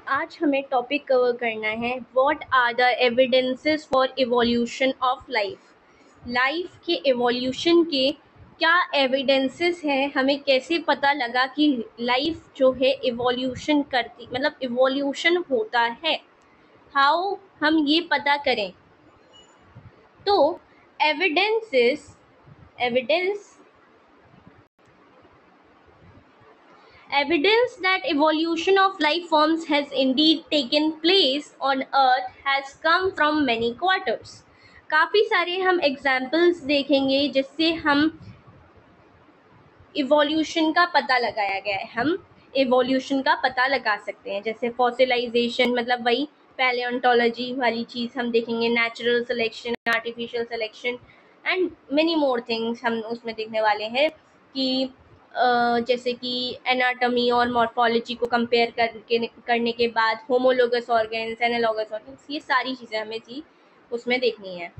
आज हमें topic cover करना है what are the evidences for evolution of life. Life के इवोल्यूशन के क्या एविडेंसेस हैं, हमें कैसे पता लगा कि लाइफ जो है इवोल्यूशन करती मतलब इवोल्यूशन होता है, हाउ हम ये पता करें। तो evidence Evidence that evolution of life forms has indeed taken place on Earth has come from many quarters. काफ़ी सारे हम एग्जाम्पल्स देखेंगे जिससे हम इवोल्यूशन का पता लगाया गया है। हम इवोल्यूशन का पता लगा सकते हैं, जैसे फॉसिलाइजेशन मतलब वही पैलियोंटोलॉजी वाली चीज़ हम देखेंगे, natural selection, artificial selection and many more things हम उसमें देखने वाले हैं कि जैसे कि एनाटॉमी और मॉर्फोलॉजी को कंपेयर करने के बाद होमोलोगस ऑर्गन्स, एनालॉगस ऑर्गन्स, ये सारी चीज़ें हमें उसमें देखनी है।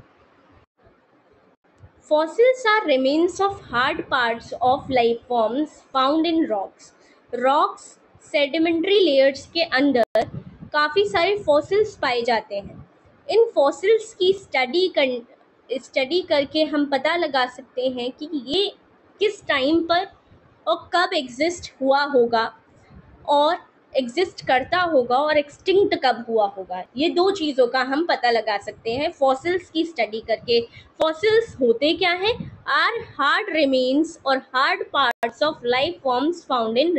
Fossils are remains of hard parts of life forms found in rocks. Rocks sedimentary layers के अंदर काफ़ी सारे fossils पाए जाते हैं। इन fossils की स्टडी करके हम पता लगा सकते हैं कि ये किस टाइम पर और कब एग्जिस्ट हुआ होगा और एग्जिस्ट करता होगा और एक्सटिंक्ट कब हुआ होगा। ये दो चीज़ों का हम पता लगा सकते हैं फॉसिल्स की स्टडी करके। फॉसिल्स होते क्या हैं? आर हार्ड रिमेन्स और hard parts of life forms found in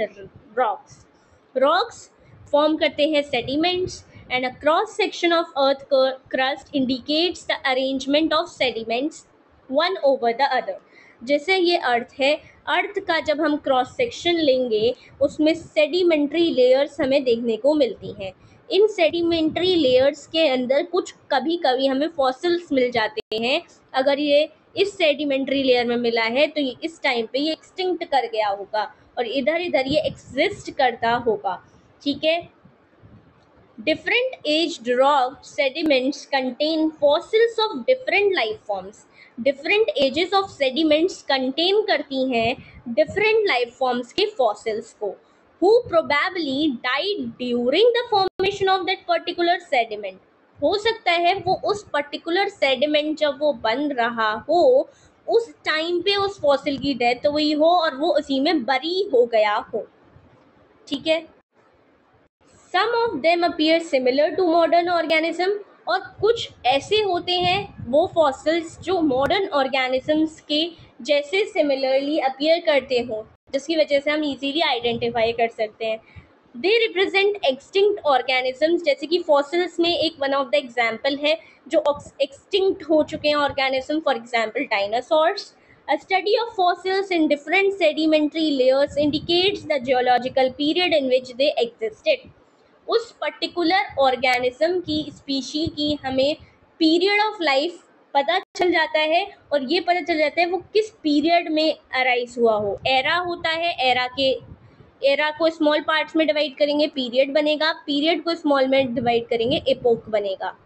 rocks. Rocks form करते हैं sediments and a cross section of earth crust indicates the arrangement of sediments one over the other. जैसे ये अर्थ है, अर्थ का जब हम क्रॉस सेक्शन लेंगे उसमें सेडिमेंट्री लेयर्स हमें देखने को मिलती हैं। इन सेडिमेंट्री लेयर्स के अंदर कुछ कभी कभी हमें फॉसिल्स मिल जाते हैं। अगर ये इस सेडिमेंट्री लेयर में मिला है तो ये इस टाइम पे ये एक्सटिंक्ट कर गया होगा और इधर इधर ये एग्जिस्ट करता होगा। ठीक है। Different aged rock sediments contain fossils of different life forms. Different ages of sediments contain करती हैं different life forms के fossils को, who probably died during the formation of that particular sediment. हो सकता है वो उस पर्टिकुलर sediment जब वो बन रहा हो उस टाइम पे उस फॉसिल की डेथ हुई हो और वो उसी में बरी हो गया हो। ठीक है। Some of them appear similar to modern organism, और कुछ ऐसे होते हैं वो फॉसिल्स जो मॉडर्न ऑर्गेनिजम्स के जैसे सिमिलरली अपीयर करते हो, जिसकी वजह से हम इजीली आइडेंटिफाई कर सकते हैं। दे रिप्रेजेंट एक्सटिंक्ट ऑर्गेनिजम्स, जैसे कि फॉसिल्स में एक वन ऑफ द एग्जाम्पल है जो एक्सटिंक्ट हो चुके हैं organism, for example dinosaurs. A study of fossils in different sedimentary layers indicates the geological period in which they existed. उस पर्टिकुलर ऑर्गेनिज्म की स्पीशी की हमें पीरियड ऑफ लाइफ पता चल जाता है और ये पता चल जाता है वो किस पीरियड में अराइज हुआ हो। एरा होता है, एरा को स्मॉल पार्ट्स में डिवाइड करेंगे पीरियड बनेगा, पीरियड को स्मॉल में डिवाइड करेंगे एपोक बनेगा।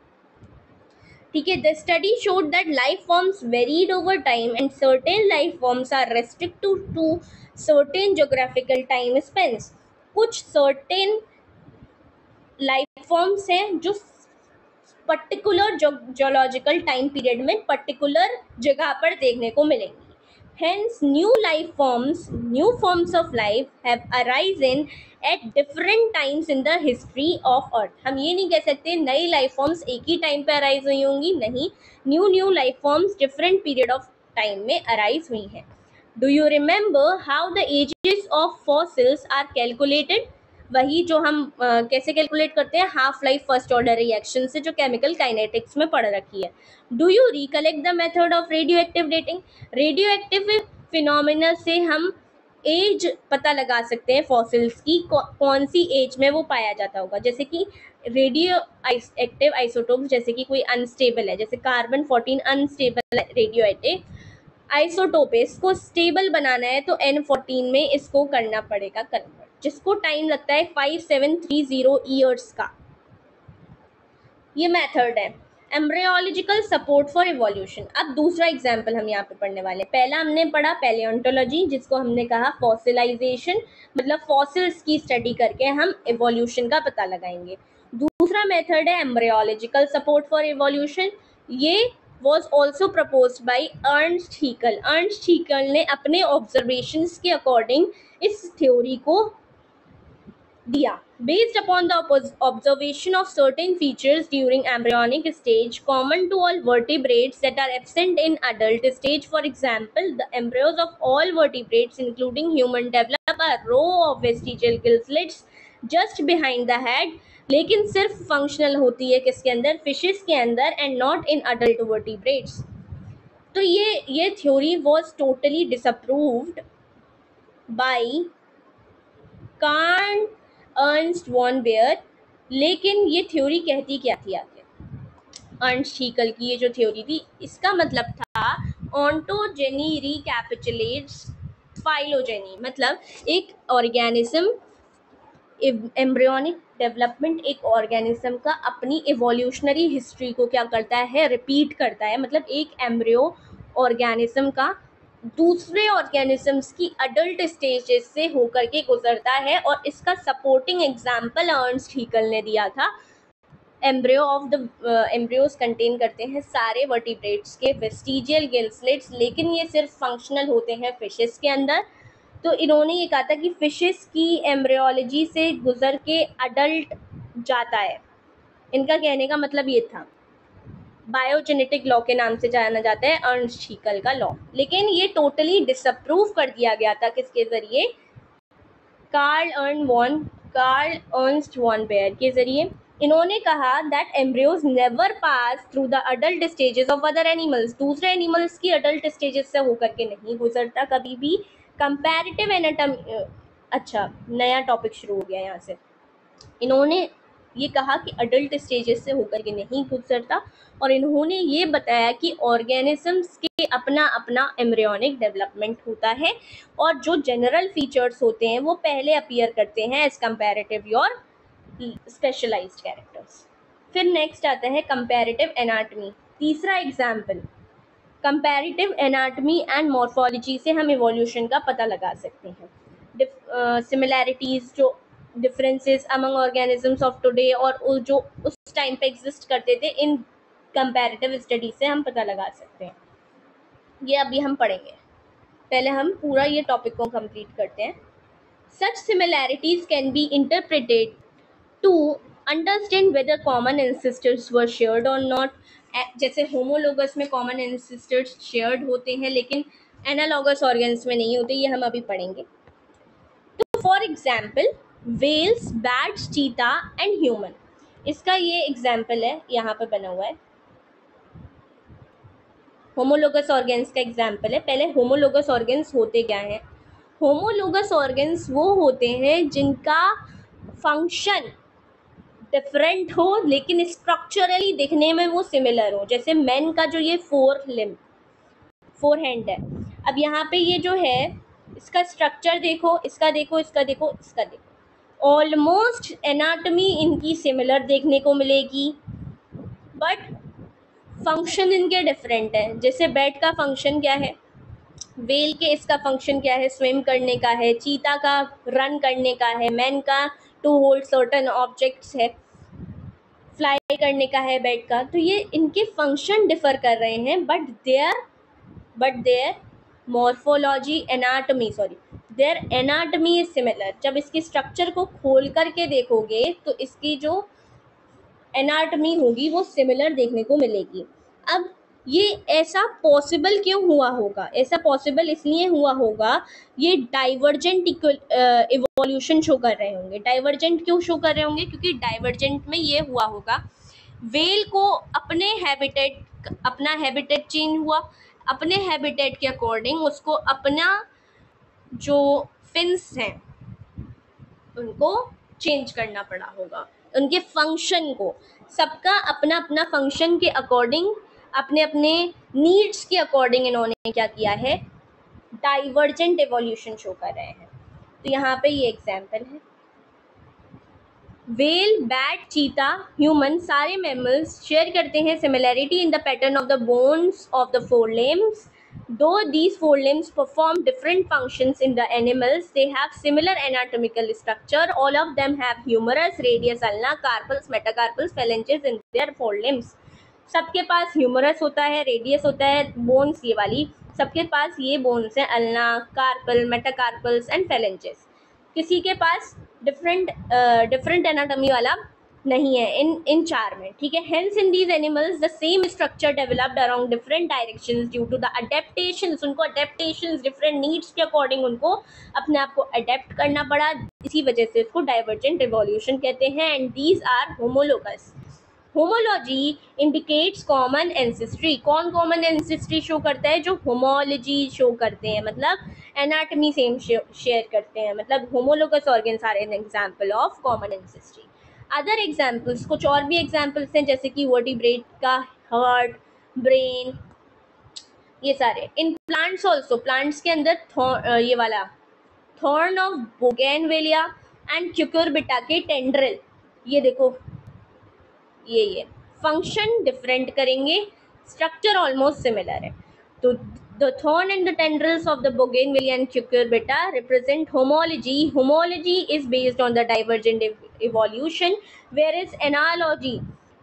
ठीक है। The study showed that life forms varied over time and certain life forms are restricted to certain geographical time spans. कुछ सर्टेन लाइफ फॉर्म्स हैं जो पर्टिकुलर जोलॉजिकल टाइम पीरियड में पर्टिकुलर जगह पर देखने को मिलेंगी। Hence, new forms of life have arisen at different times in the history of Earth. हम ये नहीं कह सकते नई लाइफ फॉर्म्स एक ही टाइम पे अराइज हुई होंगी, नहीं, new life forms different period of time में अराइज हुई हैं। Do you remember how the ages of fossils are calculated? वही जो हम कैसे कैलकुलेट करते हैं, half life first order reaction से, जो केमिकल काइनेटिक्स में पढ़ रखी है। Do you recollect the method of radio active dating? Radio active phenomena से हम एज पता लगा सकते हैं फॉसिल्स की, कौन सी एज में वो पाया जाता होगा। जैसे कि रेडियो एक्टिव आइसोटोप, जैसे कि कोई अनस्टेबल है, जैसे carbon 14 unstable radio active isotope है, इसको स्टेबल बनाना है तो N14 में इसको करना पड़ेगा कन्वर्ट, जिसको टाइम लगता है 5730 ईयर्स का। ये मेथड है। Embryological support for evolution. अब दूसरा एग्जाम्पल हम यहाँ पे पढ़ने वाले हैं। पहला हमने पढ़ा पैलियोंटोलॉजी, जिसको हमने कहा फॉसिलाइजेशन, मतलब फॉसिल्स की स्टडी करके हम इवोल्यूशन का पता लगाएंगे। दूसरा मेथड है एम्ब्रियोलॉजिकल सपोर्ट फॉर इवोल्यूशन। ये was also proposed by Ernst Haeckel. Ernst Haeckel ने अपने ऑब्जर्वेशंस के अकॉर्डिंग इस थ्योरी को दिया। Based upon the observation of certain features during embryonic stage common to all vertebrates that are absent in adult stage, for example, the embryos of all vertebrates including human develop a row of vestigial gill slits just behind the head, लेकिन सिर्फ functional होती है किसके अंदर, fishes के अंदर, and not in adult vertebrates. तो ये theory was totally disapproved by Karl Ernst von Baer. लेकिन ये थ्योरी कहती क्या थी आगे? अर्नस्ट हीकल की ये जो थ्योरी थी, इसका मतलब था ऑन्टोजेनी रिकैपिचुलेट्स फाइलोजेनी, मतलब एक ऑर्गेनिज्म एम्ब्रियोनिक डेवलपमेंट एक ऑर्गेनिज्म का अपनी इवोल्यूशनरी हिस्ट्री को क्या करता है, रिपीट करता है। मतलब एक एम्ब्रियो ऑर्गेनिज्म का दूसरे ऑर्गेनिजम्स की अडल्ट स्टेजेस से होकर के गुजरता है, और इसका सपोर्टिंग एग्जाम्पल अर्नस्ट हीकल ने दिया था। Embryo of the embryos contain करते हैं सारे वर्टिब्रेट्स के वेस्टिजियल गिल स्लिट्स, लेकिन ये सिर्फ फंक्शनल होते हैं फिशेस के अंदर। तो इन्होंने ये कहा था कि फिशेस की एम्ब्रियोलॉजी से गुजर के अडल्ट जाता है। इनका कहने का मतलब ये था। बायोजेनेटिक लॉ के नाम से जाना जाता है अर्नस्ट हीकल का लॉ, लेकिन ये टोटली डिसअप्रूव कर दिया गया था किसके जरिए, कार्ल अर्नस्ट वॉन बेयर के जरिए। इन्होंने कहा that embryos never pass through the adult stages of other animals, दूसरे एनिमल्स की अडल्ट स्टेजेस से होकर के नहीं गुजरता कभी भी। कंपैरेटिव एनाटॉमी, अच्छा नया टॉपिक शुरू हो गया यहाँ से। इन्होंने ये कहा कि अडल्ट स्टेजेस से होकर के नहीं गुजरता, और इन्होंने ये बताया कि ऑर्गेनिजम्स के अपना अपना एम्ब्रियोनिक डेवलपमेंट होता है, और जो जनरल फीचर्स होते हैं वो पहले अपीयर करते हैं as comparative your specialized characters. फिर नेक्स्ट आता है कंपैरेटिव एनाटॉमी। तीसरा example, comparative anatomy and morphology से हम इवोल्यूशन का पता लगा सकते हैं। सिमिलैरिटीज, जो differences among organisms of today और जो उस टाइम पे एग्जिस्ट करते थे, इन कंपैरेटिव स्टडी से हम पता लगा सकते हैं। ये अभी हम पढ़ेंगे। पहले हम पूरा ये टॉपिक को कंप्लीट करते हैं। Such similarities can be interpreted to understand whether common ancestors were shared और नॉट। जैसे होमोलोगस में कॉमन एंसेस्टर्स शेयर्ड होते हैं, लेकिन एनालॉगस ऑर्गेन्स में नहीं होते, ये हम अभी पढ़ेंगे। तो for example whales, bats, cheetah and human, इसका ये एग्जाम्पल है, यहाँ पे बना हुआ है। होमोलोगस ऑर्गेन्स का एग्जाम्पल है। पहले होमोलोगस ऑर्गेन्स होते क्या हैं? होमोलोगस ऑर्गेन्स वो होते हैं जिनका फंक्शन डिफरेंट हो, लेकिन स्ट्रक्चरली दिखने में वो सिमिलर हो। जैसे मैन का जो ये फोर हैंड है, अब यहाँ पे ये जो है इसका स्ट्रक्चर देखो, इसका देखो, इसका देखो, इसका देखो, ऑलमोस्ट एनाटॉमी इनकी सिमिलर देखने को मिलेगी, बट फंक्शन इनके डिफरेंट है। जैसे बैट का फंक्शन क्या है, वेल के इसका फंक्शन क्या है, स्विम करने का है, चीता का रन करने का है, मैन का टू होल्ड सर्टेन ऑब्जेक्ट्स है, फ्लाई करने का है बैट का। तो ये इनके फंक्शन डिफर कर रहे हैं, but their morphology their anatomy is similar. जब इसकी स्ट्रक्चर को खोल करके देखोगे तो इसकी जो एनाटॉमी होगी वो सिमिलर देखने को मिलेगी। अब ये ऐसा पॉसिबल क्यों हुआ होगा? ऐसा पॉसिबल इसलिए हुआ होगा, ये डाइवर्जेंट इवोल्यूशन शो कर रहे होंगे। डाइवर्जेंट क्यों शो कर रहे होंगे? क्योंकि डाइवर्जेंट में ये हुआ होगा, वेल को अपना हैबिटेट चेंज हुआ, अपने हैबिटेट के अकॉर्डिंग उसको अपना जो फिन्स हैं उनको चेंज करना पड़ा होगा, उनके फंक्शन को। सबका अपना अपना फंक्शन के अकॉर्डिंग, अपने अपने नीड्स के अकॉर्डिंग इन्होंने क्या किया है, डाइवर्जेंट एवोल्यूशन शो कर रहे हैं। तो यहाँ पे ये एग्जाम्पल है, वेल, बैट, चीता, ह्यूमन, सारे मैमल्स शेयर करते हैं similarity in the pattern of the bones of the four limbs. Though these four limbs perform different functions in the animals, they have similar anatomical structure. All of them have humerus, radius, ulna, carpals, metacarpals, phalanges in their four limbs. सबके पास humerus होता है, radius होता है, bones ये वाली, सबके पास ये bones हैं, ulna, carpal, metacarpals and phalanges. किसी के पास डिफरेंट एनाटॉमी वाला नहीं है इन चार में, ठीक है. Hence in these animals the same structure developed around different directions due to the adaptations. उनको अडेप्टेशंस डिफरेंट नीड्स के अकॉर्डिंग उनको अपने आप को अडेप्ट करना पड़ा, इसी वजह से इसको डाइवर्जेंट इवोल्यूशन कहते हैं. And these are homologous. Homology indicates common ancestry. कौन कॉमन एंसेस्ट्री शो करता है? जो होमोलॉजी शो करते हैं, मतलब एनाटमी सेम शेयर करते हैं, मतलब homologous organs are an example of common ancestry. Other examples, कुछ और भी एग्जांपल्स हैं, जैसे कि वर्टिब्रेट का हार्ट, ब्रेन, ये सारे. इन प्लांट्स ऑल्सो, प्लांट्स के अंदर ये वाला thorn of bougainvillea and cucurbita के टेंड्रिल, ये देखो, ये फंक्शन डिफरेंट करेंगे, स्ट्रक्चर ऑलमोस्ट सिमिलर है. तो the thorn and the tendrils of the bougainvillea and cucurbita represent homology. Homology is based on the divergent evolution, where is analogy,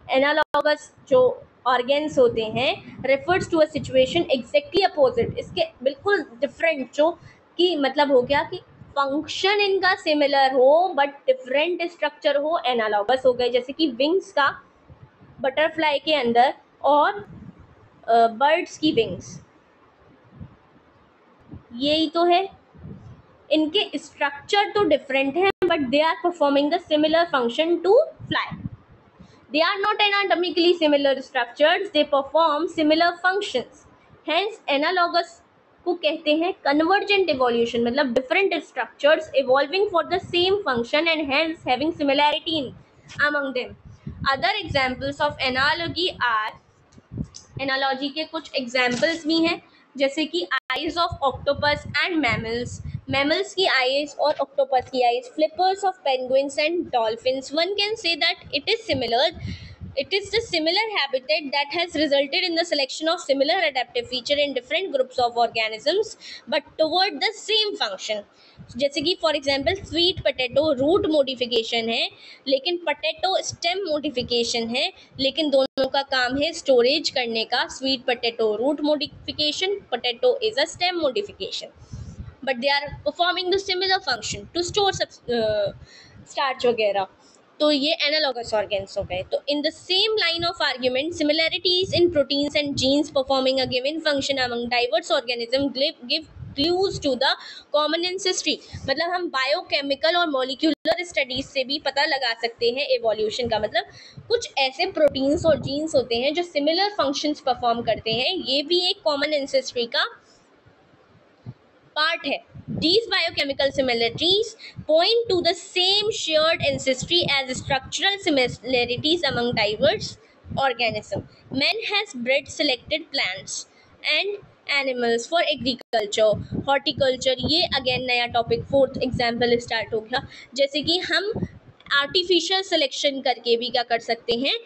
analogous जो organs होते हैं, refers to a situation exactly opposite, इसके बिल्कुल different, जो कि मतलब हो गया कि फंक्शन इनका सिमिलर हो बट डिफरेंट स्ट्रक्चर हो, एनालॉगस हो गए. जैसे कि विंग्स का बटरफ्लाई के अंदर और बर्ड्स की विंग्स, यही तो है. इनके स्ट्रक्चर तो डिफरेंट हैं but they are performing the similar function to fly. They are not anatomically similar structures, they perform similar functions. Hence analogous को कहते हैं convergent evolution, मतलब different structures evolving for the same function and hence having similarity in among them. Other examples of analogy are, analogy के कुछ examples भी हैं, जैसे कि eyes of octopus and mammals. Mammals की आईज और ऑक्टोपस की eyes, flippers of penguins and dolphins. One can say that it is similar. It is the similar habitat that has resulted in the selection of similar adaptive feature in different groups of organisms, but toward the same function. जैसे कि for example sweet potato root modification है, लेकिन potato stem modification है, लेकिन दोनों का काम है स्टोरेज करने का. Sweet potato root modification, potato is a stem modification, but they are performing the similar function to store starch वगैरह. तो ये एनालॉगस ऑर्गेन्स हो गए. तो in the same line of argument, similarities in proteins and genes performing a given function among diverse organism give clues to the common ancestry. मतलब हम biochemical और molecular studies से भी पता लगा सकते हैं एवोल्यूशन का. मतलब कुछ ऐसे प्रोटीन्स और जीन्स होते हैं जो सिमिलर फंक्शंस परफॉर्म करते हैं, ये भी एक कॉमन एंसेस्ट्री का पार्ट है. These biochemical similarities point to the same shared ancestry as structural similarities among diverse organisms. Man has bred selected plants and animals for agriculture, horticulture. ये again नया topic, fourth example start हो गया. जैसे कि हम artificial selection करके भी क्या कर सकते हैं,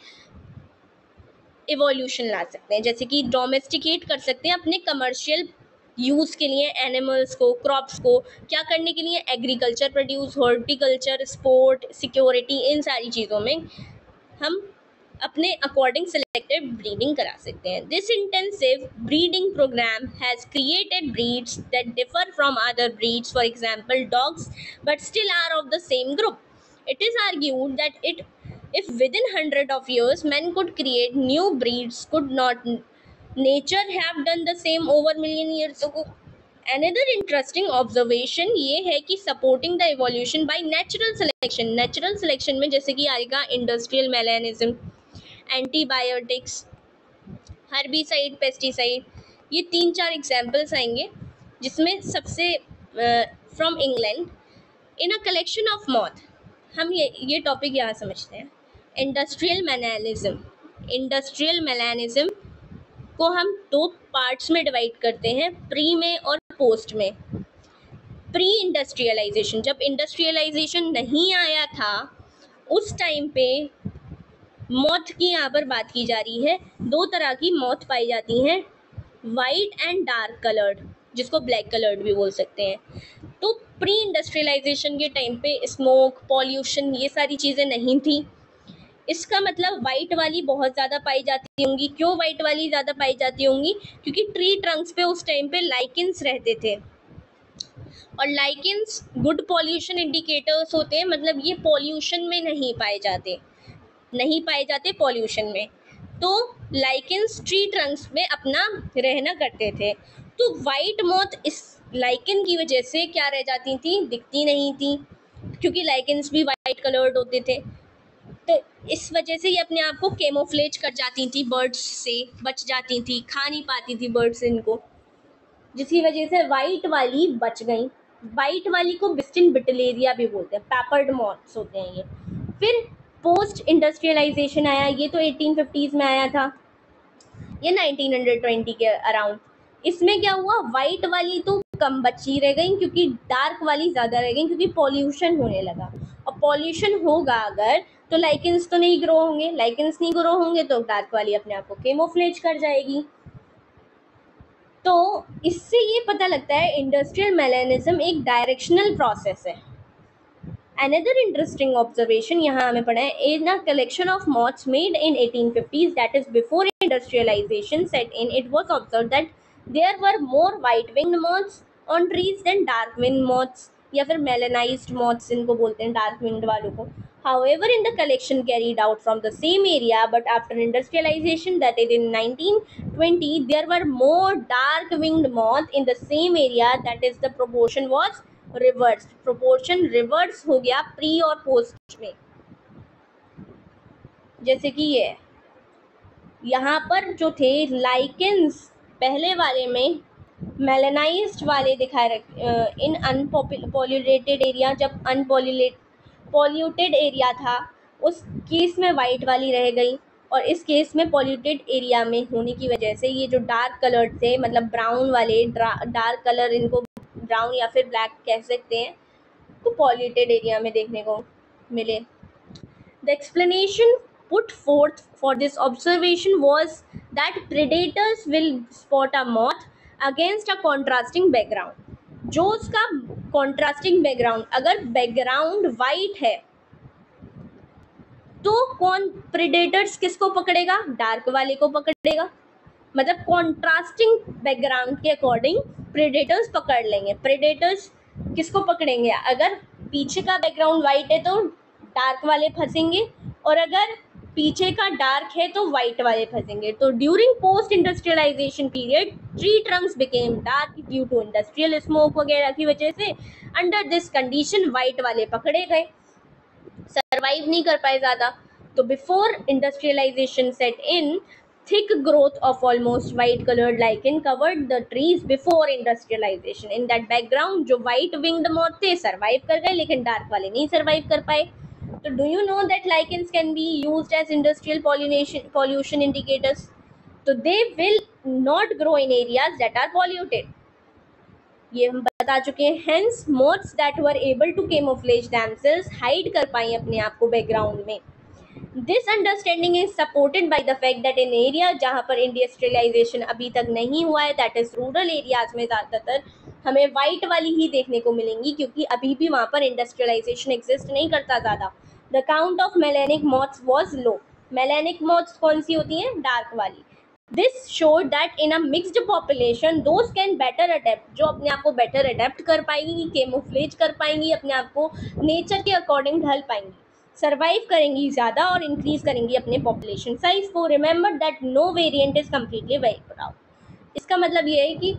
इवोल्यूशन ला सकते हैं. जैसे कि डोमेस्टिकेट कर सकते हैं अपने कमर्शियल यूज़ के लिए एनिमल्स को, क्रॉप्स को, क्या करने के लिए, agriculture produce, horticulture, sport, security, इन सारी चीज़ों में हम अपने अकॉर्डिंग सिलेक्टेड ब्रीडिंग करा सकते हैं. This intensive breeding program has created breeds that differ from other breeds, for example dogs, but still are of the same group. It is argued that if within 100 of years men could create new breeds, could not nature have done the same over million years ago? Another interesting observation ये है कि supporting the evolution by natural selection. Natural selection में जैसे कि आएगा industrial melanism, antibiotics, herbicide, pesticide, ये 3-4 examples आएंगे, जिसमें सबसे from England. In a collection of moth, हम ये टॉपिक यहाँ समझते हैं. इंडस्ट्रियल मैलानिज्म. इंडस्ट्रियल मैलानिज्म को हम 2 पार्ट्स में डिवाइड करते हैं, प्री में और पोस्ट में. प्री इंडस्ट्रियलाइजेशन, जब इंडस्ट्रियलाइजेशन नहीं आया था उस टाइम पे मौत की यहाँ पर बात की जा रही है। दो तरह की मौत पाई जाती हैं, वाइट एंड डार्क कलर्ड, जिसको ब्लैक कलर्ड भी बोल सकते हैं। तो प्री इंडस्ट्रियलाइजेशन के टाइम पे स्मोक, पॉल्यूशन, ये सारी चीज़ें नहीं थी। इसका मतलब वाइट वाली बहुत ज़्यादा पाई जाती होंगी। क्यों वाइट वाली ज़्यादा पाई जाती होंगी? क्योंकि ट्री ट्रंक्स पे उस टाइम पे लाइकेंस रहते थे, और लाइकेंस गुड पॉल्यूशन इंडिकेटर्स होते हैं, मतलब ये पॉल्यूशन में नहीं पाए जाते पॉल्यूशन में। तो लाइकेंस ट्री ट्रंक्स में अपना रहना करते थे। तो वाइट मौत इस लाइकेन की वजह से क्या रह जाती थी, दिखती नहीं थी, क्योंकि लाइकेंस भी वाइट कलर्ड होते थे। तो इस वजह से ये अपने आप को कैमोफ्लेज कर जाती थी, बर्ड्स से बच जाती थी, खा नहीं पाती थी बर्ड्स इनको, जिसकी वजह से वाइट वाली बच गई। वाइट वाली को बिस्टिन बिटलेरिया भी बोलते हैं, पैपर्ड मॉथ्स होते हैं ये। फिर पोस्ट इंडस्ट्रियलाइजेशन आया, ये तो 1850s में आया था, ये 1920 के अराउंड। इसमें क्या हुआ, वाइट वाली तो कम बची रह गई, क्योंकि डार्क वाली ज़्यादा रह गई, क्योंकि पॉल्यूशन होने लगा। और पॉल्यूशन होगा अगर, तो लाइकेंस तो नहीं ग्रो होंगे, लाइकेंस नहीं ग्रो होंगे तो डार्क वाली अपने आप को केमोफ्लेज कर जाएगी। तो इससे ये पता लगता है इंडस्ट्रियल मेलेनिज्म एक डायरेक्शनल प्रोसेस है। Another interesting observation यहाँ हमें पढ़ा है, in a collection of moths made in 1850s, that is before industrialization set in, it was observed that there were more white-winged moths on trees than dark-winged moths, या फिर melanized moths इनको बोलते हैं, dark-winged वालों को। However, in the collection carried out from the same area, but after industrialization, that is in 1920, there were more dark-winged moths in the same area, that is the proportion was reverse, proportion reverse हो गया pre और post में। जैसे कि ये यहाँ पर जो थे लाइकेंस पहले वाले में मेलेनाइज्ड वाले दिखाए इन अनपॉल्यूटेड एरिया, जब पॉल्यूटेड एरिया था उस केस में वाइट वाली रह गई, और इस केस में पॉल्यूटेड एरिया में होने की वजह से ये जो डार्क कलर थे, मतलब ब्राउन वाले, डार्क कलर, इनको ब्राउन या फिर ब्लैक कह सकते हैं, तो पॉल्यूटेड एरिया में देखने को मिले। The explanation put forth for this observation was that predators will spot a moth against a contrasting background. जो उसका contrasting background, अगर background white है तो कौन प्रेडेटर्स किसको पकड़ेगा, डार्क वाले को पकड़ेगा। मतलब कॉन्ट्रास्टिंग बैकग्राउंड के अकॉर्डिंग प्रेडेटर्स पकड़ लेंगे। प्रेडेटर्स किसको पकड़ेंगे, अगर पीछे का बैकग्राउंड वाइट है तो डार्क वाले फंसेंगे, और अगर पीछे का डार्क है तो वाइट वाले फंसेंगे। तो during post industrialization period tree trunks became dark due to industrial smoke वगैरह की वजह से। अंडर दिस कंडीशन वाइट वाले पकड़े गए, सरवाइव नहीं कर पाए ज़्यादा। तो before industrialization set in, thick growth of almost white colored lichen covered the trees before industrialization. In that background जो white winged moth थे survive कर गए, लेकिन dark वाले नहीं survive कर पाए। तो do you know that lichens can be used as industrial pollution indicators? तो they will not grow in areas that are polluted, ये हम बता चुके हैं। Hence moths that were able to camouflage themselves hide कर पाई अपने आप को background में। This understanding is supported by the fact that in area जहाँ पर इंडस्ट्रियलाइजेशन अभी तक नहीं हुआ है, दैट इज रूरल एरियाज में ज़्यादातर हमें वाइट वाली ही देखने को मिलेंगी, क्योंकि अभी भी वहाँ पर इंडस्ट्रियलाइजेशन एग्जिस्ट नहीं करता ज़्यादा। The count of melanic moths was low. Melanic moths कौन सी होती हैं, डार्क वाली। This showed that in a mixed population those can better adapt, जो अपने आप को बेटर अडेप्ट कर पाएंगी, केमोफ्लेज कर पाएंगी, अपने आप को नेचर के अकॉर्डिंग ढल पाएंगी, सर्वाइव करेंगी ज़्यादा और इंक्रीज करेंगी अपने पॉपुलेशन साइज को। Remember that no variant is completely wiped out. इसका मतलब ये है कि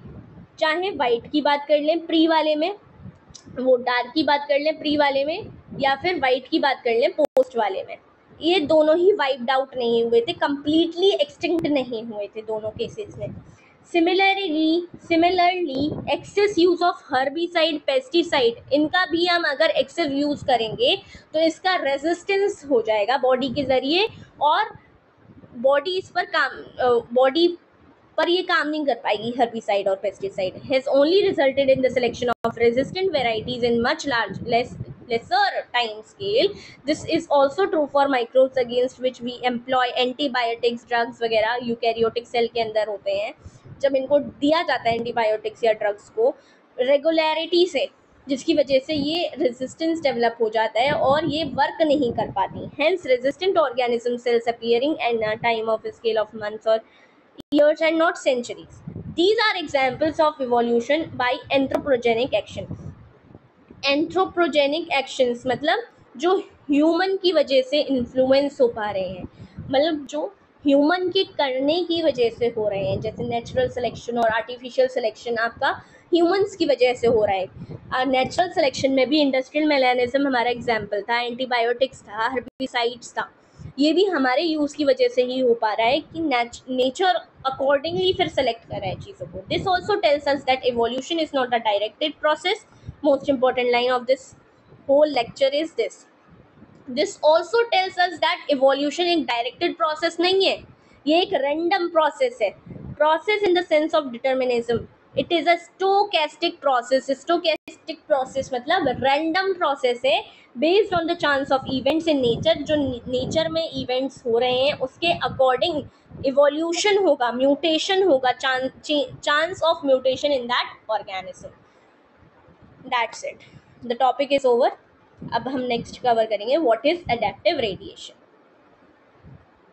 चाहे वाइट की बात कर लें प्री वाले में, वो डार्क की बात कर लें प्री वाले में, या फिर वाइट की बात कर लें पोस्ट वाले में, ये दोनों ही वाइप्ड आउट नहीं हुए थे, कम्प्लीटली एक्सटिंक्ट नहीं हुए थे दोनों केसेस में। Similarly excess use of herbicide, pesticide, इनका भी हम अगर एक्सेस यूज करेंगे तो इसका रेजिस्टेंस हो जाएगा बॉडी के जरिए, और बॉडी इस पर बॉडी पर ये काम नहीं कर पाएगी। हर्बिसाइड और pesticide has only resulted in the selection of resistant varieties in much less lesser time scale. This is also true for microbes against which we employ antibiotics, drugs वगैरह यूकैरियोटिक सेल के अंदर होते हैं. जब इनको दिया जाता है एंटीबायोटिक्स या ड्रग्स को रेगुलरिटी से, जिसकी वजह से ये रेजिस्टेंस डेवलप हो जाता है और ये वर्क नहीं कर पाती. Hence resistant organism sales appearing at a time of scale of months और years and not centuries. These are examples of evolution by anthropogenic action. Anthropogenic actions मतलब जो ह्यूमन की वजह से इन्फ्लुएंस हो पा रहे हैं, मतलब जो ह्यूमन के करने की वजह से हो रहे हैं, जैसे नेचुरल सिलेक्शन और आर्टिफिशियल सिलेक्शन आपका ह्यूमंस की वजह से हो रहा है. नेचुरल सिलेक्शन में भी इंडस्ट्रियल मेलानिज्म हमारा एग्जाम्पल था, एंटीबायोटिक्स था, हर्बिसाइड्स था. ये भी हमारे यूज़ की वजह से ही हो पा रहा है कि नेचर अकॉर्डिंगली फिर सेलेक्ट कर रहा है चीज़ों को. This also tells us that evolution is not a directed process. Most important line of this whole lecture is this also tells us that evolution एक डायरेक्टेड प्रोसेस नहीं है, ये एक रैंडम प्रोसेस है. Process in the sense of determinism, it is a stochastic process. Stochastic process मतलब random process है based on the chance of events in nature. जो nature में इवेंट्स हो रहे हैं उसके अकॉर्डिंग इवोल्यूशन होगा, म्यूटेशन होगा, chance of mutation in that organism. That's it, the topic is over. अब हम नेक्स्ट कवर करेंगे व्हाट इज एडेप्टिव रेडिएशन.